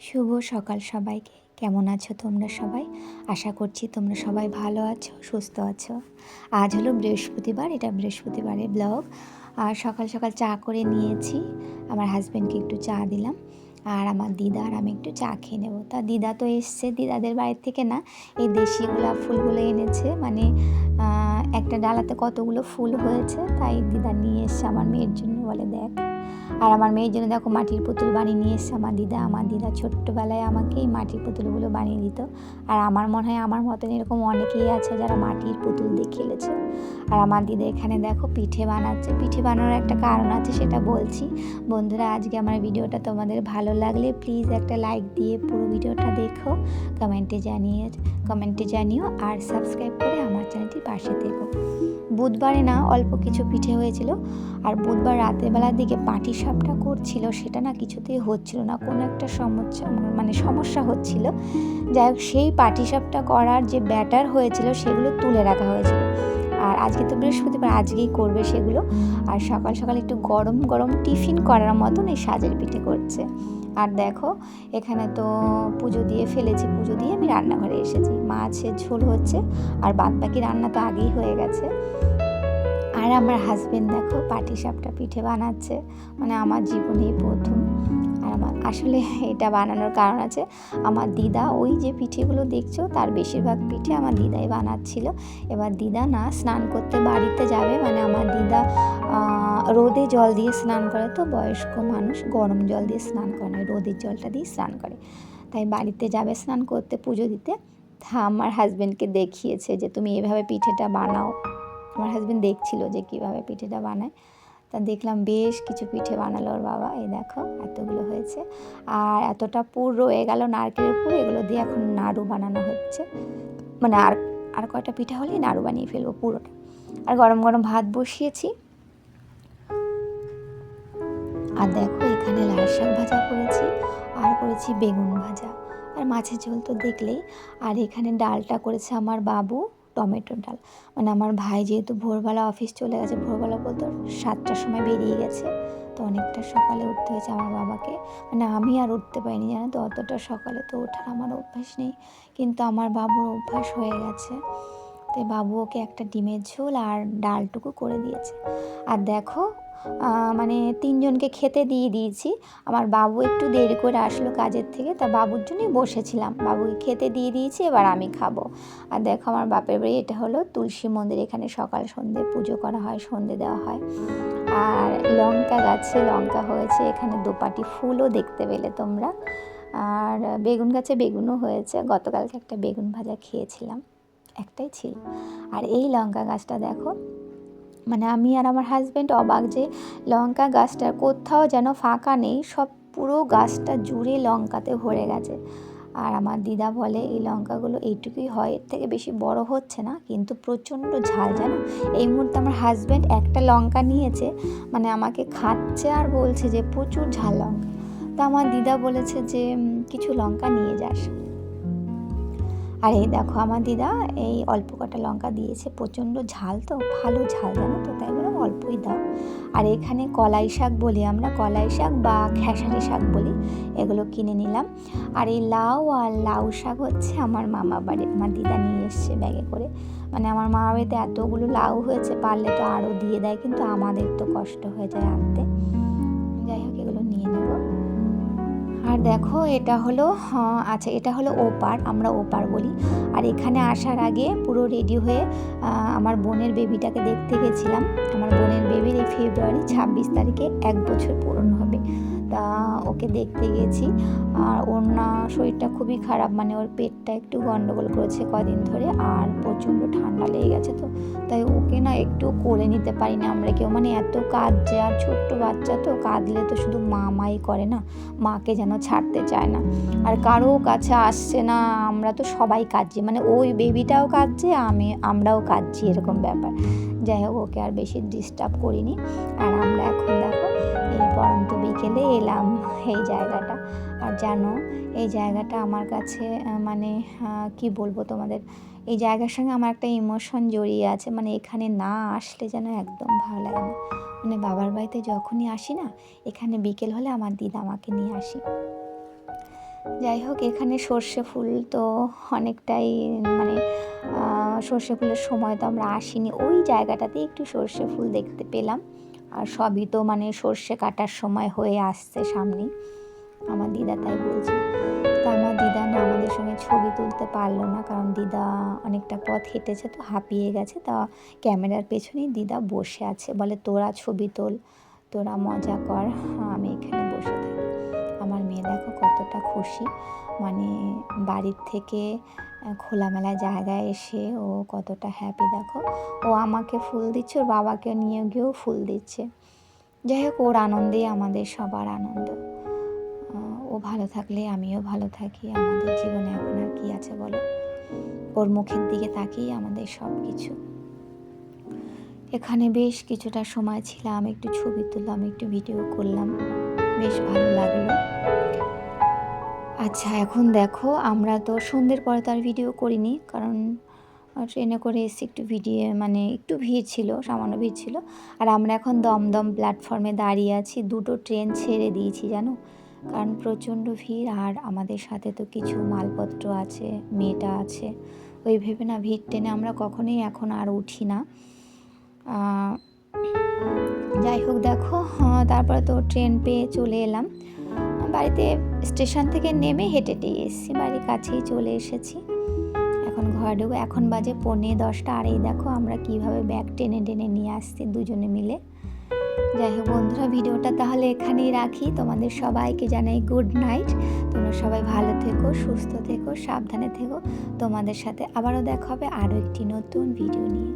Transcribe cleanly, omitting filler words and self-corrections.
শুভ সকাল সবাইকে। কেমন আছো তোমরা সবাই? আশা করছি তোমরা সবাই ভালো আছো, সুস্থ আছো। আজ হলো বৃহস্পতিবার, এটা বৃহস্পতিবারের ব্লগ। আর সকাল সকাল চা করে নিয়েছি, আমার হাজব্যান্ডকে একটু চা দিলাম, আর আমার দিদা আর আমি একটু চা খেয়ে নেবো। তা দিদা তো এসছে, দিদাদের বাড়ির থেকে না এই দেশি গোলাপ ফুলগুলো এনেছে, মানে একটা ডালাতে কতগুলো ফুল হয়েছে, তাই দিদা নিয়ে এসছে আমার মেয়ের জন্য, বলে দেখ। আর আমার মেয়ের জন্য দেখো মাটির পুতুল বানিয়ে নিয়ে এসছে আমার দিদা ছোট্টবেলায় আমাকে এই মাটির পুতুলগুলো বানিয়ে দিত। আর আমার মনে হয় আমার মতন এরকম অনেকেই আছে যারা মাটির পুতুল দিয়ে খেলেছে। আর আমার দিদা এখানে দেখো পিঠে বানাচ্ছে। পিঠে বানানোর একটা কারণ আছে, সেটা বলছি। বন্ধুরা, আজকে আমার ভিডিওটা তোমাদের ভালো লাগলে প্লিজ একটা লাইক দিয়ে পুরো ভিডিওটা দেখো, কমেন্টে জানিও, আর সাবস্ক্রাইব করে আমার চ্যানেলটির পাশে থেকো। বুধবারে না অল্প কিছু পিঠে হয়েছিল, আর বুধবার রাতের বেলার দিকে পাটিসাপটা করছিল, সেটা না কিছুতেই হচ্ছিল না, কোনো একটা সমস্যা হচ্ছিল। যাই হোক, সেই পাটিসাপটা করার যে ব্যাটার হয়েছিল সেগুলো তুলে রাখা হয়েছিল। আর আজকে তো বৃহস্পতিবার, আজকেই করবে সেগুলো। আর সকাল সকাল একটু গরম গরম টিফিন করার মতন এই সাজের পিঠে করছে। আর দেখো এখানে তো পুজো দিয়ে ফেলেছি, পুজো দিয়ে আমি রান্নাঘরে এসেছি। মাছের ঝোল হচ্ছে, আর বাদবাকি রান্না তো আগেই হয়ে গেছে। আর আমার হাজবেন্ড দেখো পাটিসাপটা পিঠে বানাচ্ছে, মানে আমার জীবনেই প্রথম। আর আমার আসলে এটা বানানোর কারণ আছে, আমার দিদা ওই যে পিঠেগুলো দেখছো তার বেশিরভাগ পিঠে আমার দিদাই বানাচ্ছিল। এবার দিদা না স্নান করতে বাড়িতে যাবে, মানে আমার দিদা রোদে জল দিয়ে স্নান করে, তো বয়স্ক মানুষ গরম জল দিয়ে স্নান করে না, রোদের জলটা দিয়ে স্নান করে, তাই বাড়িতে যাবে স্নান করতে, পুজো দিতে। তা আমার হাজবেন্ডকে দেখিয়েছে যে তুমি এভাবে পিঠেটা বানাও। আমার হাজবেন্ড দেখছিল যে কীভাবে পিঠেটা বানায়, তা দেখলাম বেশ কিছু পিঠে বানালো ওর বাবা। এই দেখো এতগুলো হয়েছে, আর এতটা পুর রয়ে গেল নারকেলের পুর, এগুলো দিয়ে এখন নাড়ু বানানো হচ্ছে, মানে আর কয়টা পিঠা হলেই নাড়ু বানিয়ে ফেলবো পুরোটা। আর গরম গরম ভাত বসিয়েছি। আর দেখো এখানে লাল শাক ভাজা করেছি, আর করেছি বেগুন ভাজা, আর মাছের ঝোল তো দেখলেই। আর এখানে ডালটা করেছে আমার বাবু, টমেটোর ডাল। মানে আমার ভাই যেহেতু ভোরবেলা অফিস চলে গেছে, ভোরবেলা বলতে 7টার সময় বেরিয়ে গেছে, তো অনেকটা সকালে উঠতে হয়েছে আমার বাবাকে। মানে আমি আর উঠতে পারিনি, জানো তো, অতটা সকালে তো ওঠার আমার অভ্যাস নেই, কিন্তু আমার বাবুর অভ্যাস হয়ে গেছে। তাই বাবু ওকে একটা ডিমের ঝোল আর ডালটুকু করে দিয়েছে। আর দেখো মানে 3জনকে খেতে দিয়ে দিয়েছি। আমার বাবু একটু দেরি করে আসলো কাজের থেকে, তা বাবুর জন্যই বসেছিলাম, বাবুকে খেতে দিয়ে দিয়েছি, এবার আমি খাবো। আর দেখো আমার বাপের বাড়ি, এটা হলো তুলসী মন্দির, এখানে সকাল সন্ধ্যে পুজো করা হয়, সন্ধ্যে দেওয়া হয়। আর লঙ্কা গাছে লঙ্কা হয়েছে, এখানে দোপাটি ফুলও দেখতে পেলে তোমরা। আর বেগুন গাছে বেগুনও হয়েছে, গতকালকে একটা বেগুন ভাজা খেয়েছিলাম, একটাই ছিল। আর এই লঙ্কা গাছটা দেখো, মানে আমি আর আমার হাজব্যান্ড অবাক যে লঙ্কা গাছটার কোথাও যেন ফাঁকা নেই, সব পুরো গাছটা জুড়ে লঙ্কাতে ভরে গেছে। আর আমার দিদা বলে এই লঙ্কাগুলো এইটুকুই হয়, এর থেকে বেশি বড় হচ্ছে না, কিন্তু প্রচণ্ড ঝাল, জানো। এই মুহূর্তে আমার হাজব্যান্ড একটা লঙ্কা নিয়েছে, মানে আমাকে খাচ্ছে আর বলছে যে প্রচুর ঝাল লঙ্কা। তা আমার দিদা বলেছে যে কিছু লঙ্কা নিয়ে যাস। আর এই দেখো আমার দিদা এই অল্প কটা লঙ্কা দিয়েছে, প্রচণ্ড ঝাল তো, ভালো ঝাল, জানো তো, তাই বলে অল্পই দাও। আর এখানে কলাই শাক বলি আমরা, কলাই শাক বা খেসারি শাক বলি, এগুলো কিনে নিলাম। আর এই লাউ আর লাউ শাক হচ্ছে আমার মামা বাড়ি, আমার দিদা নিয়ে এসছে ব্যাগে করে। মানে আমার মামা বাড়িতে এতগুলো লাউ হয়েছে, পারলে তো আরও দিয়ে দেয়, কিন্তু আমাদের তো কষ্ট হয়ে যায় আনতে। যাই হোক, এগুলো নিয়ে নেব। আর দেখো এটা হলো এটা হলো ওপার, আমরা ওপার বলি। আর এখানে আসার আগে পুরো রেডি হয়ে আমার বোনের বেবিটাকে দেখতে গেছিলাম। আমার বোনের বেবির এই ফেব্রুয়ারি 26 তারিখে 1 বছর পূরণ হবে। তো তা ওকে দেখতে গেছি। আর ওর না শরীরটা খুবই খারাপ, মানে ওর পেটটা একটু গন্ডগোল করেছে কদিন ধরে, আর প্রচণ্ড ঠান্ডা লেগে গেছে। তো তাই ওকে না একটু কোলে নিতে পারি না আমরা কেউ, মানে এত কাঁদছে। আর ছোট্ট বাচ্চা তো, কাঁদলে তো শুধু মাই করে না, মাকে যেন ছাড়তে চায় না, আর কারো কাছে আসছে না। আমরা তো সবাই কাঁদছি, মানে ওই বেবিটাও কাঁদছে, আমরাও কাঁদছি, এরকম ব্যাপার। যাই হোক, ওকে আর বেশি ডিস্টার্ব করিনি। আর আমরা এখন দেখো এই পরন্ত বিকেলে এলাম এই জায়গাটা। আর জানো, এই জায়গাটা আমার কাছে মানে কি বলবো তোমাদের, এই জায়গার সঙ্গে আমার একটা ইমোশন জড়িয়ে আছে। মানে এখানে না আসলে যেন একদম ভালো লাগে না। মানে বাবার বাড়িতে যখনই আসি না, এখানে বিকেল হলে আমার দিদা আমাকে নিয়ে আসি। যাই হোক, এখানে সর্ষে ফুল তো অনেকটাই, মানে সর্ষে ফুলের সময় তো আমরা আসিনি, ওই জায়গাটাতে একটু সর্ষে ফুল দেখতে পেলাম। আর সবই তো মানে সর্ষে কাটার সময় হয়ে আসছে সামনেই, আমার দিদা তাই বলছে। তা আমার দিদা না আমাদের সঙ্গে ছবি তুলতে পারলো না, কারণ দিদা অনেকটা পথ হেঁটেছে তো হাঁপিয়ে গেছে। তা ক্যামেরার পেছনেই দিদা বসে আছে, বলে তোরা ছবি তোল, তোরা মজা কর, আমি এখানে বসে থাকি। আমার মেয়ে দেখো কতটা খুশি, মানে বাড়ির থেকে খোলামেলা জায়গায় এসে ও কতটা হ্যাপি দেখো। ও আমাকে ফুল দিচ্ছে, ওর বাবাকে নিয়ে গিয়েও ফুল দিচ্ছে। যাই হোক, ওর আনন্দেই আমাদের সবার আনন্দ। ও ভালো থাকলে আমিও ভালো থাকি। আমাদের জীবনে এখন আর কি আছে বলো, ওর মুখের দিকে তাকিয়ে আমাদের সব কিছু। এখানে বেশ কিছুটা সময় ছিলাম, একটু ছবি তুললাম, একটু ভিডিও করলাম, বেশ ভালো লাগলো। আচ্ছা, এখন দেখো আমরা তো সন্ধ্যের পরে তো আর ভিডিও করিনি, কারণ ট্রেনে করে এসে একটু মানে একটু ভিড় ছিল, সামান্য ভিড় ছিল। আর আমরা এখন দমদম প্ল্যাটফর্মে দাঁড়িয়ে আছি, 2টো ট্রেন ছেড়ে দিয়েছি জানো, কারণ প্রচণ্ড ভিড়। আর আমাদের সাথে তো কিছু মালপত্র আছে, মেয়েটা আছে, ওই ভেবে না ভিড় টেনে আমরা কখনোই এখন আর উঠি না। যাই হোক দেখো, তারপরে তো ট্রেন পেয়ে চলে এলাম বাড়িতে। স্টেশন থেকে নেমে হেঁটে এসেছি, বাড়ির কাছেই চলে এসেছি। এখন ঘরে ঢুকবো, এখন বাজে 9:45। আর এই দেখো আমরা কিভাবে ব্যাগ টেনে টেনে নিয়ে আসছি দুজনে মিলে। যাই হোক বন্ধুরা, ভিডিওটা তাহলে এখানেই রাখি। তোমাদের সবাইকে জানাই গুড নাইট। তোমরা সবাই ভালো থেকো, সুস্থ থেকো, সাবধানে থেকো। তোমাদের সাথে আবারও দেখা হবে আরও একটি নতুন ভিডিও নিয়ে।